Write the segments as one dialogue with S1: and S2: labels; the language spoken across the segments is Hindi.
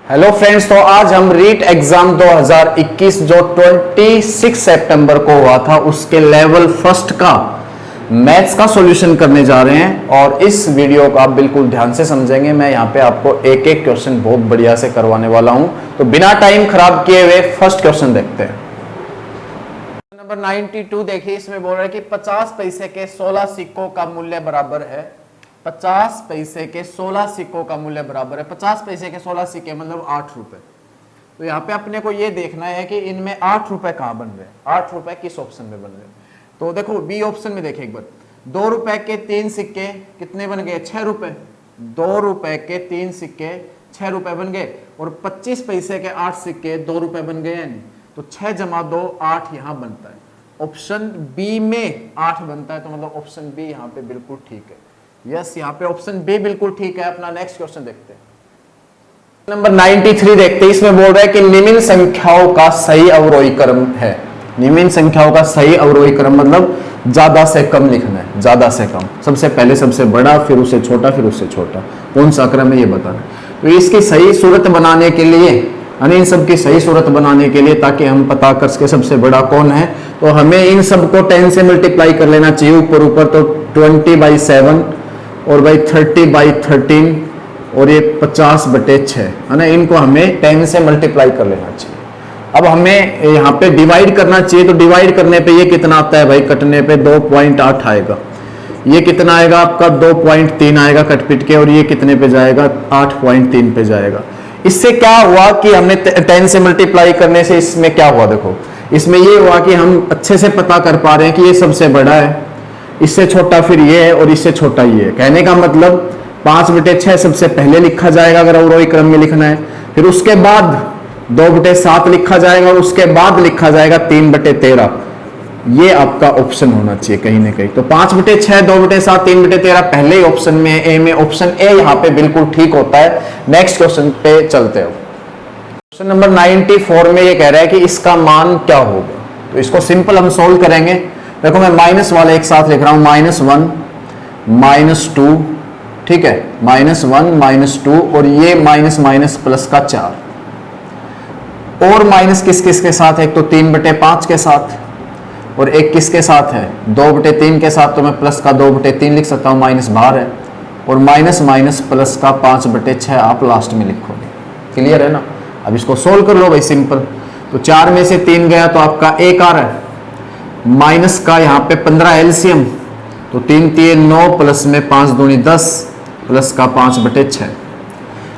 S1: हेलो फ्रेंड्स, तो आज हम रीट एग्जाम 2021 जो 26 सितंबर को हुआ था उसके लेवल फर्स्ट का मैथ्स का सॉल्यूशन करने जा रहे हैं। और इस वीडियो को आप बिल्कुल ध्यान से समझेंगे। मैं यहाँ पे आपको एक एक क्वेश्चन बहुत बढ़िया से करवाने वाला हूँ, तो बिना टाइम खराब किए हुए फर्स्ट क्वेश्चन देखते हैं। नंबर 92 देखिए, इसमें बोल रहा है कि 50 पैसे के 16 सिक्कों का मूल्य बराबर है। 50 पैसे के 16 सिक्कों का मूल्य बराबर है। 50 पैसे के 16 सिक्के मतलब 8 रुपए। तो यहाँ पे अपने को ये देखना है कि इनमें 8 रुपए कहाँ बन रहे हैं, 8 रुपए किस ऑप्शन में बन रहे हैं। तो देखो बी ऑप्शन में देखें एक बार, 2 रुपए के 3 सिक्के कितने बन गए, 6 रुपए। 2 रुपए के 3 सिक्के 6 रुपए बन गए। और 25 पैसे के 8 सिक्के 2 रुपए बन गए हैं। तो 6 जमा 2 8 यहाँ बनता है। ऑप्शन बी में 8 बनता है, तो मतलब ऑप्शन बी यहाँ पे बिल्कुल ठीक है। यस, यहाँ पे ऑप्शन बी बिल्कुल ठीक है। अपना नेक्स्ट क्वेश्चन देखते हैं। नंबर 93 देखते हैं। इसमें बोल रहा है कि निम्न संख्याओं का सही अवरोही क्रम है। निम्न संख्याओं का सही अवरोही क्रम मतलब ज्यादा से कम लिखना है, ज्यादा से कम। सबसे पहले सबसे बड़ा, फिर उससे छोटा, फिर उससे छोटा, कौन सा क्रम है ये बताना। तो इसकी सही सूरत बनाने के लिए, यानी इन सब की सही सूरत बनाने के लिए, ताकि हम पता कर सके सबसे बड़ा कौन है, तो हमें इन सब को 10 से मल्टीप्लाई कर लेना चाहिए ऊपर ऊपर। तो 20/7 और भाई 30/13 और ये 50/6 है ना, इनको हमें 10 से मल्टीप्लाई कर लेना चाहिए। अब हमें यहाँ पे डिवाइड करना चाहिए, तो डिवाइड करने पे ये कितना आता है भाई, कटने पे 2.8 आएगा। ये कितना आएगा आपका, 2.3 आएगा कट पिट के। और ये कितने पे जाएगा, 8.3 पे जाएगा। इससे क्या हुआ कि हमने 10 से मल्टीप्लाई करने से इसमें क्या हुआ, देखो इसमें ये हुआ कि हम अच्छे से पता कर पा रहे हैं कि ये सबसे बड़ा है, इससे छोटा फिर ये है, और इससे छोटा ये है। कहने का मतलब 5/6 सबसे पहले लिखा जाएगा अगर अवरोही क्रम में लिखना है। फिर उसके बाद 2/7 लिखा जाएगा, और उसके बाद लिखा जाएगा 3/13। ये आपका ऑप्शन होना चाहिए कहीं ना कहीं। तो 5/6, 2/7, 3/13 पहले ही ऑप्शन में है, ए में। ऑप्शन ए यहाँ पे बिल्कुल ठीक होता है। नेक्स्ट क्वेश्चन पे चलते हो। क्वेश्चन नंबर 94 में ये कह रहा है कि इसका मान क्या होगा। तो इसको सिंपल हम सोल्व करेंगे। देखो मैं माइनस वाले एक साथ लिख रहा हूं, -1 -2, ठीक है, -1 -2, और ये माइनस माइनस प्लस का 4। और माइनस किस किस के साथ है, एक तो 3/5 के साथ, और एक किसके साथ है, 2/3 के साथ। तो मैं प्लस का 2/3 लिख सकता हूँ, माइनस बाहर है। और माइनस माइनस प्लस का 5/6 आप लास्ट में लिखोगे। क्लियर है ना। अब इसको सोल्व कर लो भाई, सिंपल। तो 4 में से 3 गया तो आपका 1 आ रहा है। माइनस का यहाँ पे 15 एलसीएम, तो 3 3 9, प्लस में 5 दूनी 10, प्लस का 5/6।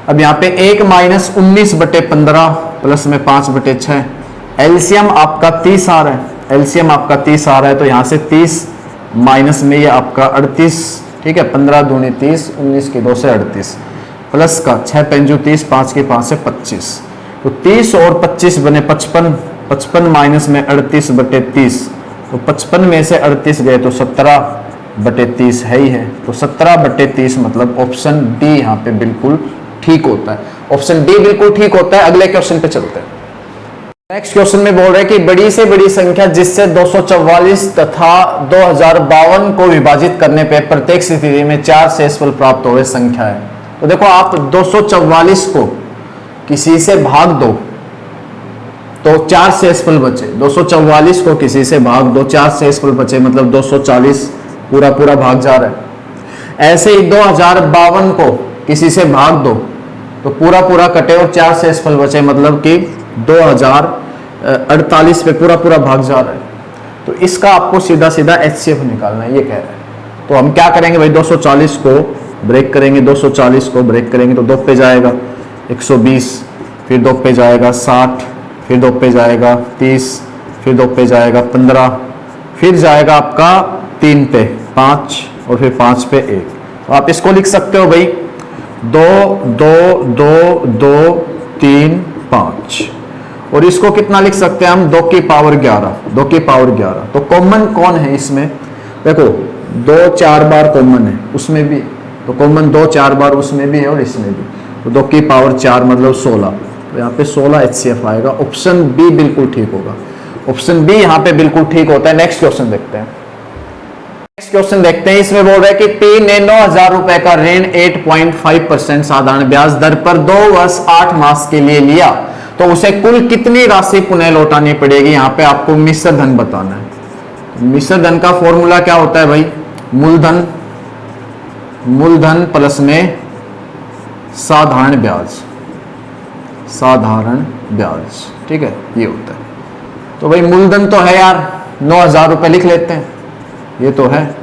S1: अब यहाँ पे 1 माइनस 19/15, प्लस में 5/6। एलसीएम आपका 30 आ रहा है। एलसीएम आपका 30 आ रहा है, तो यहाँ से 30 माइनस में ये आपका 38, ठीक है। 15 दूनी 30, 19 की 2 से 38, प्लस का 6 5 30, 5 की 5 से 25। तो 30 और 25 बने 55, 55 माइनस में 38/30। तो 55 में से 38 गए तो 17/30 है ही है। तो 17/30 मतलब ऑप्शन डी यहाँ पे बिल्कुल ठीक होता है। ऑप्शन डी बिल्कुल ठीक होता है। अगले क्वेश्चन पे चलते हैं। नेक्स्ट क्वेश्चन में बोल रहे हैं कि बड़ी से बड़ी संख्या जिससे 244 तथा 2052 को विभाजित करने पे प्रत्येक स्थिति में 4 शेषफल प्राप्त हुए संख्या है। तो देखो आप 244 को किसी से भाग दो तो 4 शेषफल बचे। 244 को किसी से भाग दो, 4 शेषफल बचे, मतलब 240 पूरा पूरा भाग जा रहा है। ऐसे ही 2052 को किसी से भाग दो तो पूरा पूरा कटे और 4 शेषफल बचे, मतलब कि 2048 पे पूरा पूरा भाग जा रहा है। तो इसका आपको सीधा सीधा एचसीएफ निकालना है, ये कह रहा है। तो हम क्या करेंगे भाई, 240 को ब्रेक करेंगे, 240 को ब्रेक करेंगे तो 2 पे जाएगा 120, फिर 2 पे जाएगा 60, फिर 2 पे जाएगा 30, फिर 2 पे जाएगा 15, फिर जाएगा आपका 3 पे 5, और फिर 5 पे 1। तो आप इसको लिख सकते हो भाई 2 2 2 2 3 5। और इसको कितना लिख सकते हैं हम, 2 की पावर 11, 2 की पावर 11। तो कॉमन कौन है इसमें, देखो 2 4 बार कॉमन है उसमें भी, तो कॉमन 2 4 बार उसमें भी है और इसमें भी। तो 2 की पावर 4 मतलब 16। तो यहाँ पे 16 एचसीएफ आएगा। ऑप्शन बी बिल्कुल ठीक होगा। ऑप्शन बी यहाँ पे बिल्कुल ठीक होता है। नेक्स्ट क्वेश्चन देखते हैं। नेक्स्ट क्वेश्चन देखते हैं। इसमें बोल रहा है कि पी ने 9,000 रुपए का ऋण 8.5% साधारण ब्याज दर पर 2 वर्ष 8 मास के लिए लिया, तो उसे कुल कितनी राशि पुनः लौटानी पड़ेगी। यहां पे आपको मिश्र धन बताना है। मिश्र धन का फॉर्मूला क्या होता है भाई, मूलधन प्लस में साधारण ब्याज, ठीक है, ये होता है। तो भाई मूलधन तो है यार, 9,000 रुपए लिख लेते हैं, ये तो है।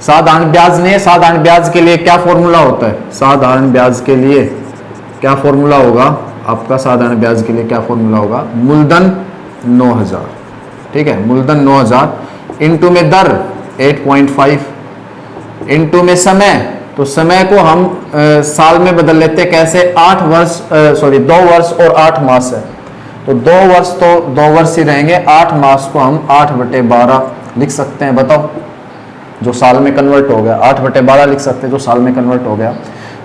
S1: साधारण ब्याज ने, साधारण ब्याज के लिए क्या फॉर्मूला होता है, साधारण ब्याज के लिए क्या फॉर्मूला होगा आपका, साधारण ब्याज के लिए क्या फॉर्मूला होगा, मूलधन 9,000, ठीक है, मूलधन 9,000 इंटू में दर 8.5 इंटू में समय, तो समय को हम साल में बदल लेते हैं, कैसे, 2 वर्ष और 8 मास है, तो 2 वर्ष तो 2 वर्ष ही रहेंगे, 8 मास को हम 8/12 लिख सकते हैं। बताओ, जो साल में कन्वर्ट हो गया, 8/12 लिख सकते हैं जो साल में कन्वर्ट हो गया।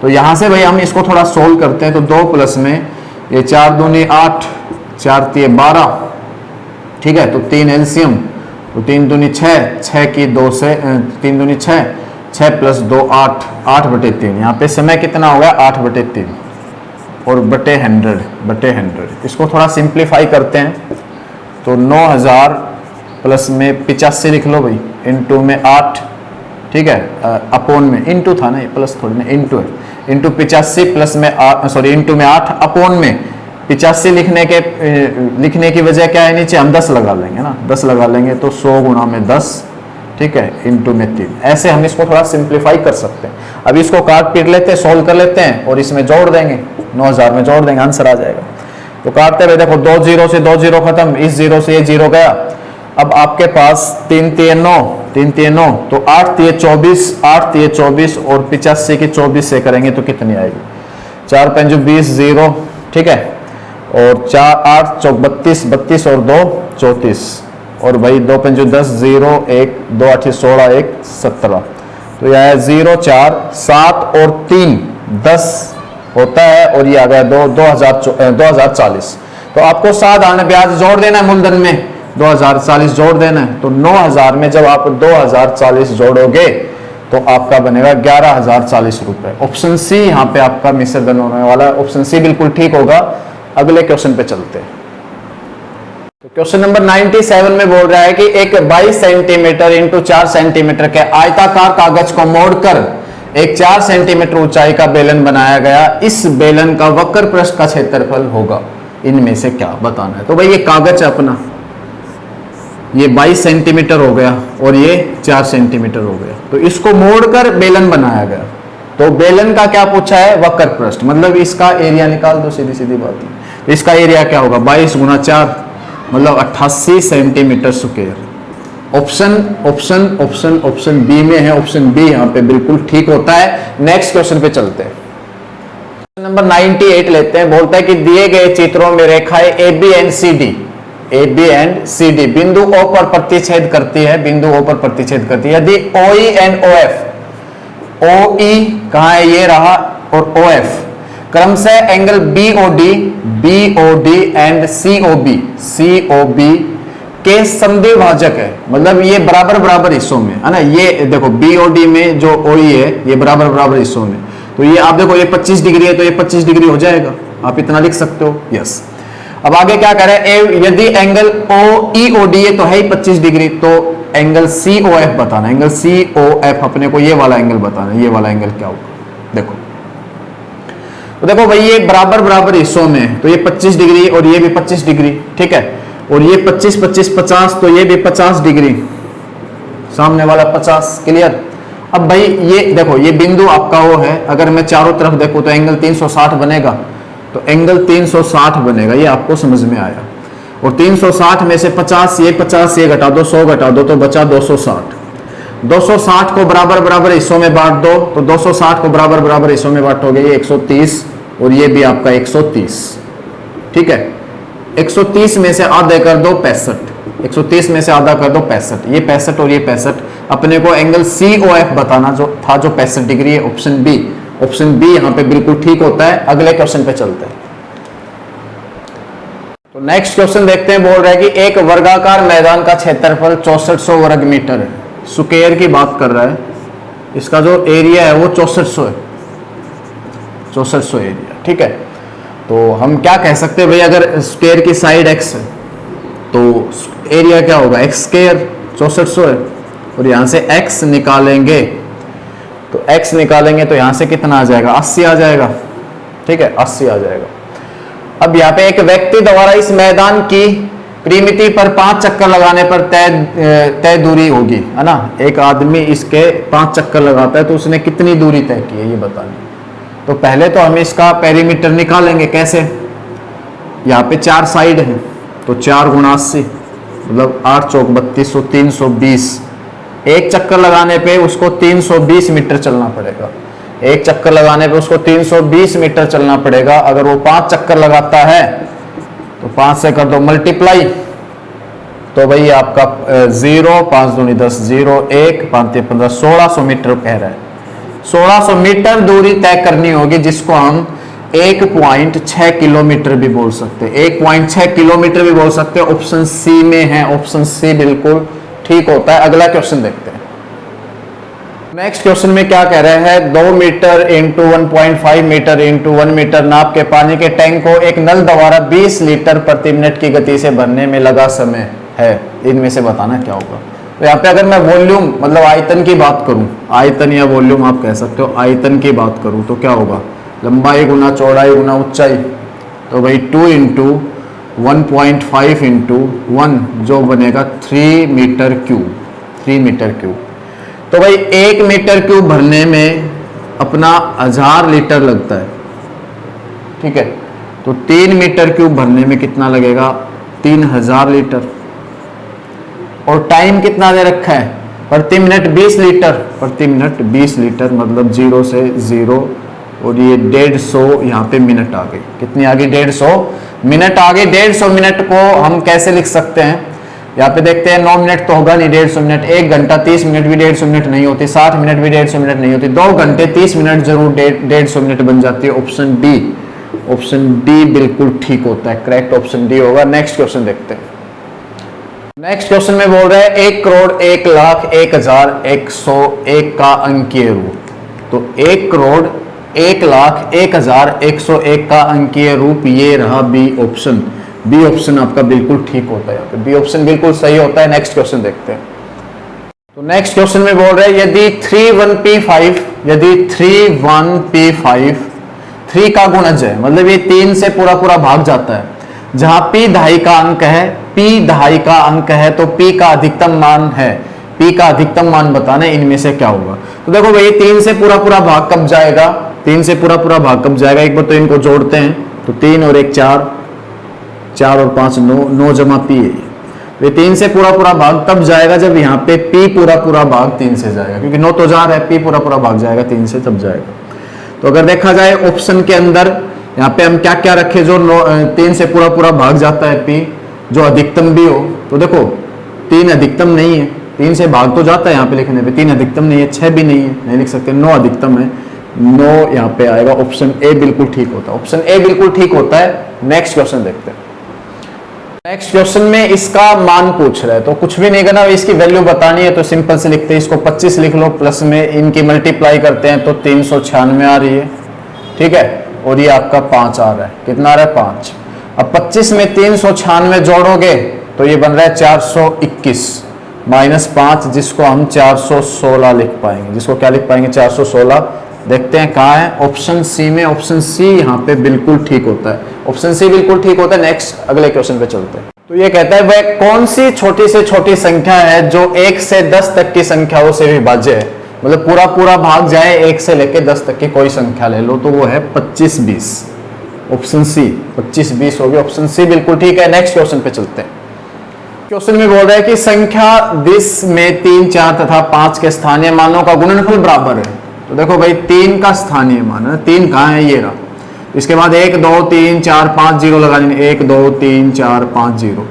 S1: तो यहां से भाई हम इसको थोड़ा सोल्व करते हैं, तो 2 प्लस में ये 4 दूनी 8, 4 तिये 12, ठीक है, तो 3 एलसीएम, तो 3 दूनी 6, 6 की 2 से 3 दूनी 6, 6 प्लस 2 8, 8/3। यहाँ पे समय कितना हो गया, 8/3 और बटे 100। इसको थोड़ा सिंप्लीफाई करते हैं, तो 9,000 प्लस में 85 लिख लो भाई, इंटू में 8, ठीक है, अपोन में, इंटू था ना ये, प्लस थोड़ी ना, इंटू है, इंटू 85 प्लस में इंटू में 8 अपोन में 85 लिखने की वजह क्या है, नीचे हम 10 लगा लेंगे ना, 10 लगा लेंगे तो 100 गुणा में 10, ठीक है, इंटू में 3। ऐसे हम इसको थोड़ा सिंप्लीफाई कर सकते हैं। अभी इसको काट पीट लेते हैं, सोल्व कर लेते हैं और इसमें जोड़ देंगे, 9,000 में जोड़ देंगे, आंसर आ जाएगा। तो काटते हुए देखो, 2 0 से 2 0 खत्म, इस 0 से ये 0 गया। अब आपके पास 3 तिये 9, 3 तिये 9, तो 8 तिये 24, 8 तिये 24 और 85 की 24 से करेंगे तो कितनी आएगी, 4 5 20 0, ठीक है, और 4 8 चौक 32, 32 और 2 34, और भाई 2 5 10 0 1 2 8 16 1 17, तो यह है 0 4 7 और 3 10 होता है, और ये आ गया 2040। तो आपको साधारण ब्याज जोड़ देना है, मूलधन में 2040 जोड़ देना है। तो 9,000 में जब आप 2040 जोड़ोगे तो आपका बनेगा 11,040 रुपए। ऑप्शन सी यहाँ पे आपका मिश्र धन होने वाला है, ऑप्शन सी बिल्कुल ठीक होगा। अगले क्वेश्चन पे चलते हैं। तो क्वेश्चन नंबर 97 में बोल रहा है कि एक 22 सेंटीमीटर इंटू 4 सेंटीमीटर के आयताकार कागज को मोड़कर एक 4 सेंटीमीटर ऊंचाई का बेलन बनाया गया। इस बेलन का वक्र पृष्ठ का क्षेत्रफल होगा, इनमें से क्या बताना है। तो भाई ये कागज है अपना, ये 22 सेंटीमीटर हो गया और ये 4 सेंटीमीटर हो गया, तो इसको मोड़कर बेलन बनाया गया। तो बेलन का क्या पूछा है, वक्र पृष्ठ, मतलब इसका एरिया निकाल दो, सीधी सीधी बात है। तो इसका एरिया क्या होगा, 22 गुना 4 मतलब 88 सेंटीमीटर स्क्वायर। ऑप्शन बी में है, ऑप्शन बी यहाँ पे बिल्कुल ठीक होता है। नेक्स्ट क्वेश्चन पे चलते हैं। क्वेश्चन नंबर 98 लेते हैं। बोलता है कि दिए गए चित्रों में रेखाएं A B and C D बिंदु ओ पर प्रतिच्छेद करती है, बिंदु ओ पर प्रतिच्छेद करती है। यदि ओ ई एंड ओ एफ, ओ ई कहां है, ये रहा, और ओ एफ क्रमशः एंगल बीओडी एंड सीओबी के समद्विभाजक है, मतलब ये बराबर बराबर हिस्सों में है ना। ये देखो बीओडी में जो ओई है ये बराबर बराबर हिस्सों में, तो ये आप देखो ये 25 डिग्री है तो ये 25 डिग्री हो जाएगा, आप इतना लिख सकते हो, यस। अब आगे क्या कह रहे हैं, यदि एंगल ओ ई ओ डी है तो है ही 25 डिग्री, तो एंगल सी ओ एफ बताना। एंगल सी ओ एफ अपने को ये वाला एंगल बताना, ये वाला एंगल क्या होगा। देखो तो देखो भाई ये बराबर बराबर हिस्सों में, तो ये 25 डिग्री और ये भी 25 डिग्री, ठीक है, और ये 25 25 50, तो ये भी 50 डिग्री, सामने वाला 50, क्लियर। अब भाई ये देखो ये बिंदु आपका वो है, अगर मैं चारों तरफ देखूं तो एंगल 360 बनेगा, तो एंगल 360 बनेगा, ये आपको समझ में आया। और 360 में से 50 ये घटा दो, 100 घटा दो तो बचा 260। 260 को बराबर बराबर हिस्सों में बांट दो, तो 260 को बराबर बराबर हिस्सों में बांटोगे, ये 130 और ये भी आपका 130, ठीक है। 130 में से आधा कर दो 65, 130 में से आधा कर दो 65, ये 65 और ये 65, अपने को एंगल COF बताना जो था, जो 65 डिग्री है। ऑप्शन बी यहाँ पे बिल्कुल ठीक होता है। अगले क्वेश्चन पे चलते हैं। तो नेक्स्ट क्वेश्चन देखते हैं। बोल रहा है कि एक वर्गाकार मैदान का क्षेत्रफल 6400 वर्ग मीटर है। स्क्वायर की बात कर रहा है, इसका जो एरिया है वो 6400 है, 6400 एरिया। ठीक है, तो हम क्या कह सकते हैं भाई, अगर स्क्वायर की साइड x है तो एरिया क्या होगा, x स्क्वायर 6400 है, और यहां से x निकालेंगे तो x निकालेंगे तो यहां से कितना आ जाएगा, 80 आ जाएगा। ठीक है, 80 आ जाएगा। अब यहाँ पे एक व्यक्ति द्वारा इस मैदान की परिमिति पर 5 चक्कर लगाने पर तय दूरी होगी, है ना। एक आदमी इसके 5 चक्कर लगाता है तो उसने कितनी दूरी तय की है ये बतानी। तो पहले तो हम इसका पेरीमीटर निकालेंगे, कैसे, यहाँ पे 4 साइड हैं तो 4 गुणा 80 मतलब 8 चौक 32, 320। एक चक्कर लगाने पे उसको 320 मीटर चलना पड़ेगा, एक चक्कर लगाने पे उसको 320 मीटर चलना पड़ेगा। अगर वो 5 चक्कर लगाता है तो 5 से कर दो मल्टीप्लाई, तो भाई आपका 0, 5 दूनी 10, 0, 1, 5 15, 1600 मीटर कह रहा है। 1600 मीटर दूरी तय करनी होगी, जिसको हम 1.6 किलोमीटर भी बोल सकते हैं, 1.6 किलोमीटर भी बोल सकते हैं। ऑप्शन सी में है, ऑप्शन सी बिल्कुल ठीक होता है। अगला क्वेश्चन देखते हैं। नेक्स्ट क्वेश्चन में क्या कह रहे हैं, 2 metre into 1.5 metre into 1 metre नाप के पानी के टैंक को एक नल द्वारा 20 लीटर प्रति मिनट की गति से भरने में लगा समय है, इनमें से बताना क्या होगा। तो यहाँ पे अगर मैं वॉल्यूम मतलब आयतन की बात करूं, आयतन या वॉल्यूम आप कह सकते हो, आयतन की बात करूं तो क्या होगा, लंबाई गुना चौड़ाई गुना ऊंचाई, तो भाई 2 इंटू 1.5 इंटू 1 जो बनेगा 3 मीटर क्यूब, 3 मीटर क्यूब। तो भाई 1 मीटर क्यूब भरने में अपना 1000 लीटर लगता है। ठीक है, तो 3 मीटर क्यूब भरने में कितना लगेगा, 3000 लीटर। और टाइम कितना दे रखा है, प्रति मिनट 20 लीटर, प्रति मिनट 20 लीटर मतलब 0 से 0, और ये 150 यहाँ पे मिनट आ गई, कितनी आ गई, 150 मिनट आ गई। 150 मिनट को हम कैसे लिख सकते हैं, यहाँ पे देखते हैं 9 मिनट तो होगा नहीं, 150 मिनट, 1 घंटा 30 मिनट भी 150 मिनट नहीं होती, 60 मिनट भी 150 मिनट नहीं होती, 2 घंटे 30 मिनट जरूर 150 मिनट बन जाती है। ऑप्शन डी, ऑप्शन डी बिल्कुल ठीक होता है, करेक्ट ऑप्शन डी होगा। नेक्स्ट क्वेश्चन देखते हैं। नेक्स्ट क्वेश्चन में बोल रहा है 1 करोड़ 1 लाख 1,101 का अंकीय रूप। तो 1 करोड़ 1 लाख 1,101 का अंकीय रूप ये रहा बी ऑप्शन। बी ऑप्शन आपका बिल्कुल ठीक होता है, यहाँ पे बी ऑप्शन बिल्कुल सही होता है। नेक्स्ट क्वेश्चन देखते हैं। तो नेक्स्ट क्वेश्चन में बोल रहे हैं यदि 31P5, यदि 31P5 3 का गुणज है, मतलब ये 3 से पूरा पूरा भाग जाता है, जहां P दहाई का अंक है, P दहाई का अंक है तो P का अधिकतम मान है, P का अधिकतम मान बताना है, इनमें से क्या होगा। तो देखो भाई 3 से पूरा पूरा भाग कब जाएगा, 3 से पूरा पूरा भाग कब जाएगा, एक बार तो इनको जोड़ते हैं, तो 3 और 1 4, 4 और 5 9, 9 जमा P है। ये 3 से पूरा पूरा भाग तब जाएगा जब यहाँ पे P पूरा पूरा भाग 3 से जाएगा, क्योंकि 9 तो जा रहा है, P पूरा पूरा भाग जाएगा 3 से तब जाएगा। तो अगर देखा जाए ऑप्शन के अंदर यहाँ पे हम क्या क्या रखे, जो 3 से पूरा पूरा भाग जाता है P, जो अधिकतम भी हो। तो देखो 3 अधिकतम नहीं है, 3 से भाग तो जाता है यहाँ पे लिखने पे, 3 अधिकतम नहीं है, 6 भी नहीं है, नहीं लिख सकते, 9 अधिकतम है, 9 यहाँ पे आएगा। ऑप्शन ए बिल्कुल ठीक होता है, ऑप्शन ए बिल्कुल ठीक होता है। नेक्स्ट क्वेश्चन देखते हैं। नेक्स्ट क्वेश्चन में इसका मान पूछ रहा है, तो कुछ भी नहीं करना, इसकी वैल्यू बतानी है तो सिंपल से लिखते हैं, इसको 25 लिख लो, प्लस में इनकी मल्टीप्लाई करते हैं तो 396 आ रही है। ठीक है, और ये आपका 5 आ रहा है, कितना आ रहा है 5। अब 25 में 396 जोड़ोगे तो ये बन रहा है 421 माइनस 5, जिसको हम 416 लिख पाएंगे, जिसको क्या लिख पाएंगे 416। देखते हैं कहाँ है, ऑप्शन सी में, ऑप्शन सी यहाँ पे बिल्कुल ठीक होता है, ऑप्शन सी बिल्कुल ठीक होता है। नेक्स्ट अगले क्वेश्चन पे चलते हैं। तो ये कहता है वह कौन सी छोटी से छोटी संख्या है जो 1 से 10 तक की संख्याओं से विभाज्य है, मतलब पूरा पूरा भाग जाए 1 से लेके 10 तक की कोई संख्या ले लो, तो वो है 25 20। ऑप्शन सी 25 20 होगी, ऑप्शन सी बिल्कुल ठीक है। नेक्स्ट क्वेश्चन पे चलते हैं। क्वेश्चन में बोल रहा है कि संख्या 20 में 3 4 तथा 5 के स्थानीय मानों का गुणनफल बराबर है। तो देखो भाई 3 का स्थानीय मान है, 3 कहाँ है, ये रहा। इसके बाद 1 2 3 4 5 0 लगा देंगे, 1 2 3 4 5 0,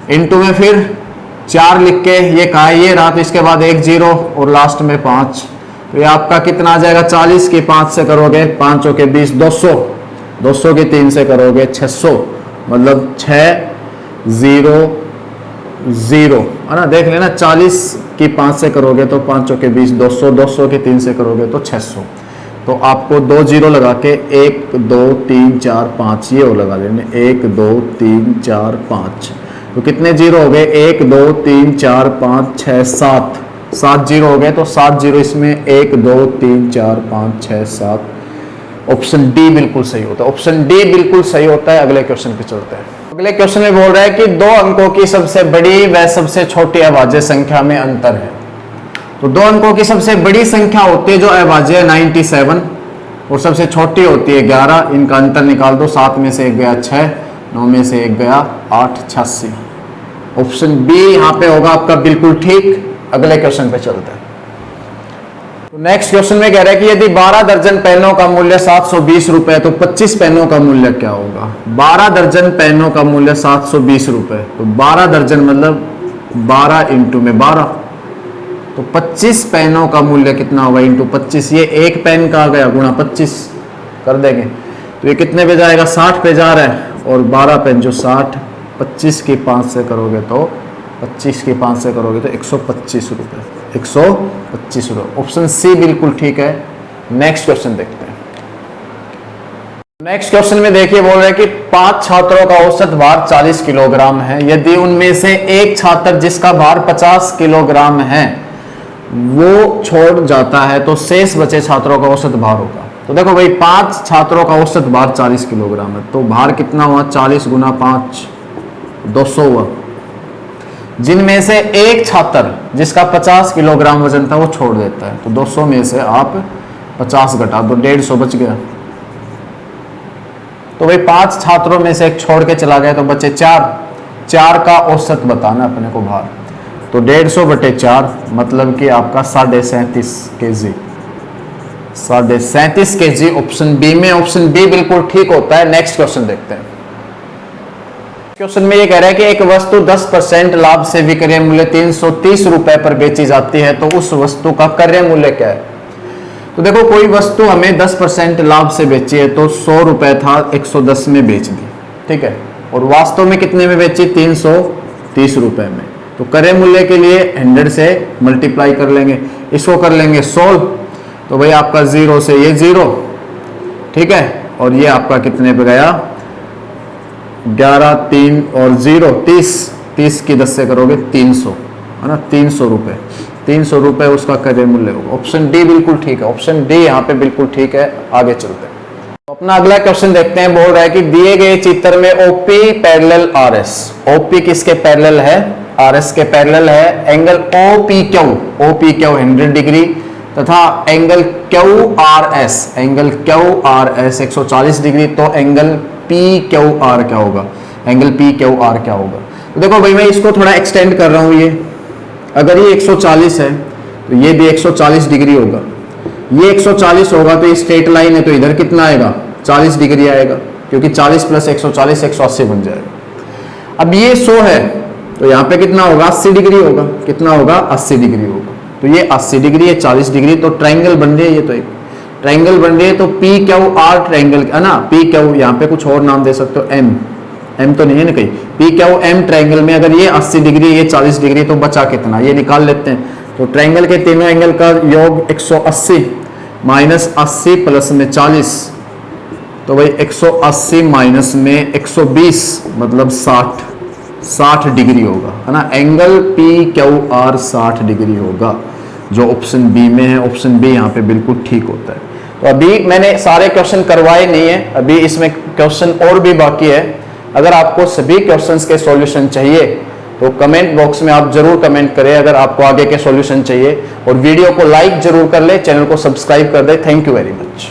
S1: इनटू में फिर 4 लिख के ये कहा है, ये रहा। तो इसके बाद 1 0 और लास्ट में 5, तो ये आपका कितना आ जाएगा, 40 की 5 से करोगे 5 के 20, 200, 200 की 3 से करोगे 600, मतलब 6 0 0 है ना। देख लेना 40 की 5 से करोगे तो 5 चौके 20, 200, 200 की 3 से करोगे तो 600। तो आपको 2 जीरो लगा के 1 2 3 4 5 ये और लगा लेने, 1 2 3 4 5। तो कितने जीरो हो गए, 1 2 3 4 5 6 7, 7 जीरो हो गए। तो 7 जीरो इसमें 1 2 3 4 5 6 7। ऑप्शन डी बिल्कुल सही होता है, ऑप्शन डी बिल्कुल सही होता है। अगले क्वेश्चन पे चलते हैं। अगले क्वेश्चन में बोल रहा है कि 2 अंकों की सबसे बड़ी व सबसे छोटी अभाज्य संख्या में अंतर है। तो 2 अंकों की सबसे बड़ी संख्या होती है जो अभाज्य 97 और सबसे छोटी होती है 11। इनका अंतर निकाल दो, 7 में से 1 गया 6, 9 में से 1 गया 8, 86। ऑप्शन बी यहाँ पे होगा आपका बिल्कुल ठीक। अगले क्वेश्चन पे चलते हैं। तो नेक्स्ट क्वेश्चन में कह रहा है कि यदि 12 दर्जन पेनों का मूल्य 720 रुपए तो 25 पेनों का मूल्य क्या होगा। 12 दर्जन पेनों का मूल्य 720 रुपए, तो 12 दर्जन मतलब 12 इंटू में 12, तो 25 पेनों का मूल्य कितना होगा इंटू 25। ये एक पेन का आ गया गुणा 25 कर देंगे, तो ये कितने पे जाएगा, 60 पे जा रहा है। और 12 पेन जो 60, 25 की 5 से करोगे तो 25 की 5 से करोगे तो 125 रुपये, 125 रुपये। ऑप्शन सी बिल्कुल ठीक है। नेक्स्ट क्वेश्चन देखते हैं। नेक्स्ट क्वेश्चन में देखिए बोल रहे हैं कि 5 छात्रों का औसत भार 40 किलोग्राम है। यदि उनमें से एक छात्र जिसका भार 50 किलोग्राम है वो छोड़ जाता है तो शेष बचे छात्रों का औसत भार होगा। तो देखो भाई 5 छात्रों का औसत भार 40 किलोग्राम है, तो भार कितना हुआ, 40 गुना 5, 200 हुआ। जिनमें से एक छात्र जिसका 50 किलोग्राम वजन था वो छोड़ देता है, तो 200 में से आप 50 घटा दो, 150 बच गया। तो भाई 5 छात्रों में से एक छोड़ के चला गया तो बचे 4 का औसत बताना अपने को भार, तो 150 बटे 4 मतलब कि आपका 37.5 kg, 37.5 kg ऑप्शन बी में। ऑप्शन बी बिल्कुल ठीक होता है। नेक्स्ट क्वेश्चन देखते हैं। क्वेश्चन में ये कह रहा है कि एक वस्तु 10% लाभ से विक्रय मूल्य 330 रुपए पर बेची जाती है, तो उस वस्तु का क्रय मूल्य क्या है। तो देखो कोई वस्तु हमें 10% लाभ से बेची है, तो 100 रुपए था 110 में बेच दी, ठीक है, और वास्तव में कितने में बेची, 330 रुपए में। तो क्रय मूल्य के लिए 100 से मल्टीप्लाई कर लेंगे, इसको कर लेंगे 100, तो भाई आपका 0 से ये 0, ठीक है, और ये आपका कितने पे गया, 11, 3 और 0, 30 की 10 से करोगे 300, है ना, 300 रुपए, 300 रुपए उसका क्रय मूल्य होगा। ऑप्शन डी बिल्कुल ठीक है, ऑप्शन डी यहाँ पे बिल्कुल ठीक है। आगे चलते हैं। तो अपना अगला क्वेश्चन देखते हैं। बोल रहा है कि दिए गए चित्र में ओपी पैरेलल आरएस, ओपी किसके पैरेलल है, आरएस के पैरेलल है। एंगल ओपी क्यू 100 डिग्री तथा angle Q R S 140 degree, तो एंगल पी क्यू आर क्या होगा, एंगल पी क्यू आर क्या होगा। तो देखो भाई मैं इसको थोड़ा एक्सटेंड कर रहा हूं, ये अगर ये 140 है तो ये भी 140 डिग्री होगा, ये 140 होगा तो ये स्ट्रेट लाइन है, तो इधर कितना आएगा, 40 डिग्री आएगा, क्योंकि 40 प्लस 140 180 बन जाएगा। अब ये 100 है तो यहाँ पे कितना होगा, 80 डिग्री होगा, कितना होगा, 80 डिग्री होगा। तो ये 80 डिग्री है, 40 डिग्री, तो ट्राइंगल बन रही है, ये तो एक ट्राइंगल बन रही है। तो पी क्यू आर ट्राइंगल है ना, पी क्यू, यहाँ पे कुछ और नाम दे सकते हो, एम तो नहीं है ना कहीं, पी क्यू एम ट्राइंगल में अगर ये 80 डिग्री ये 40 डिग्री तो बचा कितना, ये निकाल लेते हैं। तो ट्राइंगल के तीनों एंगल का योग 180 माइनस 80 प्लस में 40, तो भाई 180 माइनस में 120 मतलब 60 डिग्री होगा, है ना। Angle P Q R 60 degree होगा, जो ऑप्शन बी में है। ऑप्शन बी यहाँ पे बिल्कुल ठीक होता है। तो अभी मैंने सारे क्वेश्चन करवाए नहीं है, अभी इसमें क्वेश्चन और भी बाकी है। अगर आपको सभी क्वेश्चंस के सॉल्यूशन चाहिए तो कमेंट बॉक्स में आप जरूर कमेंट करें अगर आपको आगे के सॉल्यूशन चाहिए, और वीडियो को लाइक जरूर कर ले, चैनल को सब्सक्राइब कर दे। Thank you very much.